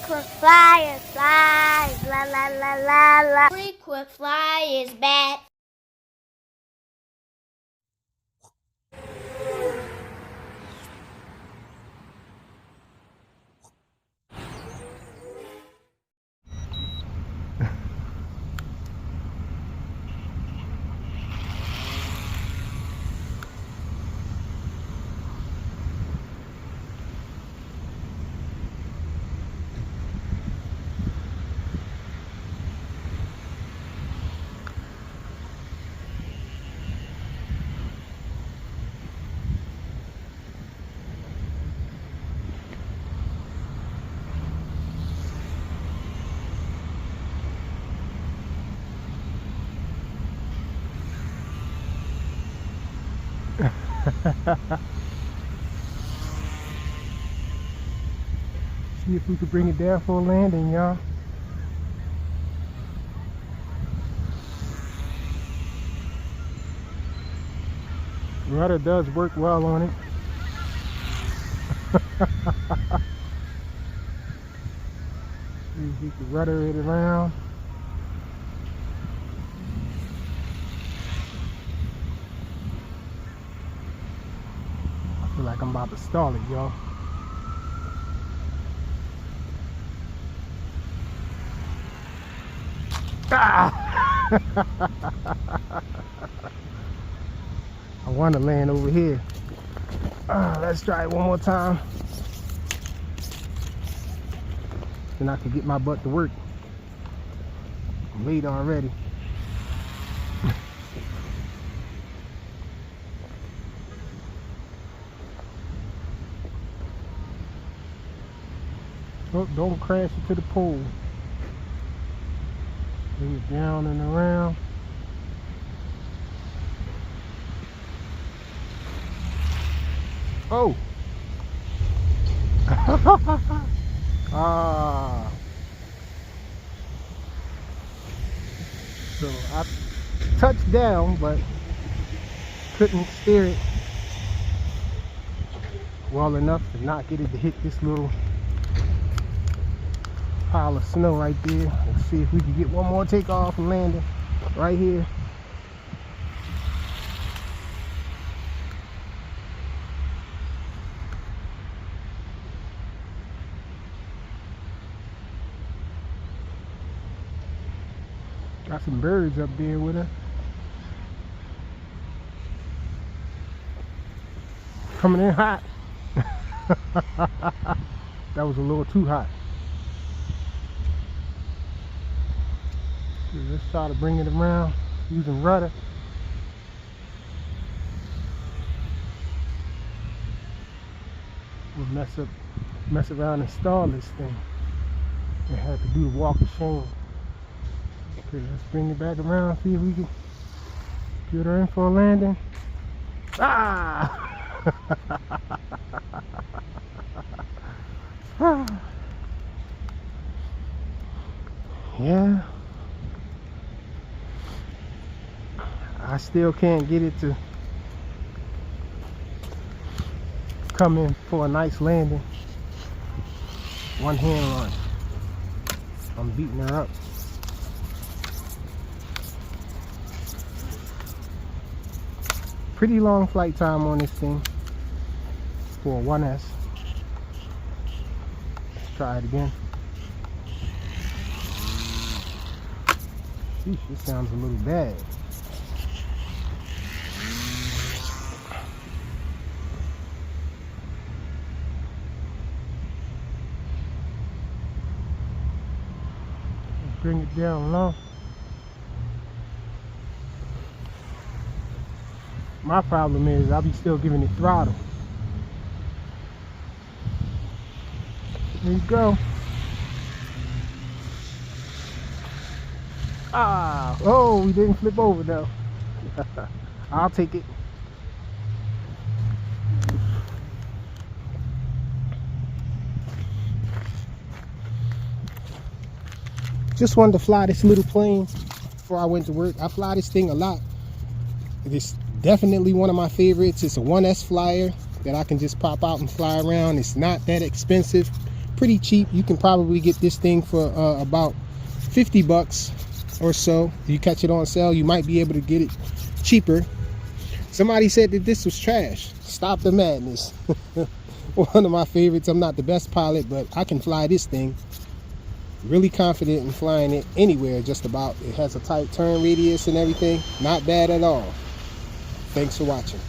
Frequent flyer flies, la la la la la. Frequent flyer is back. See if we could bring it down for a landing, y'all. Rudder does work well on it. See if we could rudder it around. I feel like I'm about to stall it, y'all. Ah! I want to land over here. Let's try it one more time. Then I can get my butt to work. I'm late already. Oh, don't crash into the pole. Bring it down and around. Oh! Ah! So I touched down, but couldn't steer it well enough to not get it to hit this little pile of snow right there. Let's see if we can get one more takeoff and landing right here. Got some birds up there with her. Coming in hot. That was a little too hot. Let's try to bring it around using rudder. We'll mess around and stall this thing. And have to do the walk of shame. Okay, let's bring it back around, see if we can get her in for a landing. Ah! Yeah. I still can't get it to come in for a nice landing. One hand run. I'm beating her up. Pretty long flight time on this thing for a 1S. Let's try it again. Sheesh, this sounds a little bad. Bring it down low. My problem is I'll be still giving it throttle. There you go. Ah, oh, we didn't flip over though. I'll take it. Just wanted to fly this little plane before I went to work. I fly this thing a lot. It's definitely one of my favorites. It's a 1S flyer that I can just pop out and fly around. It's not that expensive. pretty cheap. You can probably get this thing for about 50 bucks or so. If you catch it on sale, you might be able to get it cheaper. Somebody said that this was trash. Stop the madness. One of my favorites. I'm not the best pilot, but I can fly this thing. Really confident in flying it anywhere, just about. It has a tight turn radius and everything. Not bad at all. Thanks for watching.